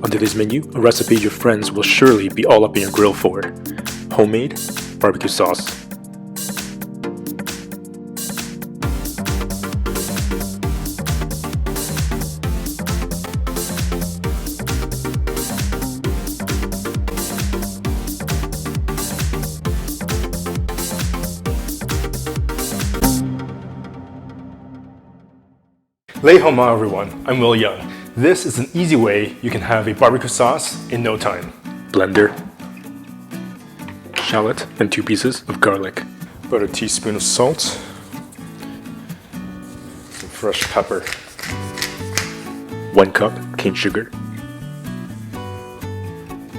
On today's menu, a recipe your friends will surely be all up in your grill for: homemade barbecue sauce. Lei hao ma everyone, I'm Wil Yeung. This is an easy way you can have a barbecue sauce in no time. Blender, shallot, and 2 pieces of garlic. About a teaspoon of salt, some fresh pepper, 1 cup cane sugar,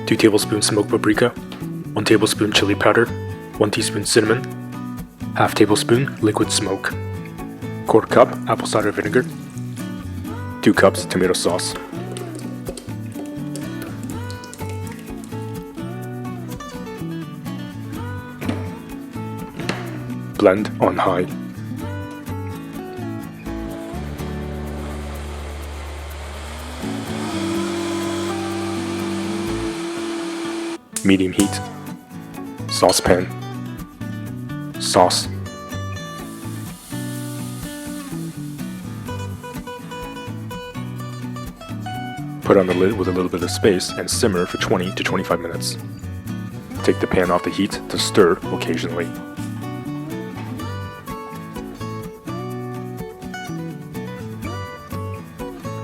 2 tablespoons smoked paprika, 1 tablespoon chili powder, 1 teaspoon cinnamon, half tablespoon liquid smoke, 1/4 cup apple cider vinegar, 2 cups tomato sauce. Blend on high. Medium heat. Saucepan. Sauce. Put on the lid with a little bit of space and simmer for 20 to 25 minutes. Take the pan off the heat to stir occasionally.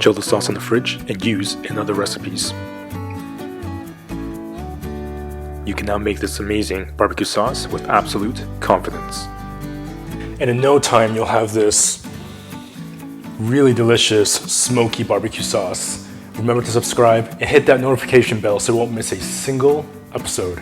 Chill the sauce in the fridge and use in other recipes. You can now make this amazing barbecue sauce with absolute confidence. and in no time you'll have this really delicious smoky barbecue sauce. Remember to subscribe and hit that notification bell so you won't miss a single episode.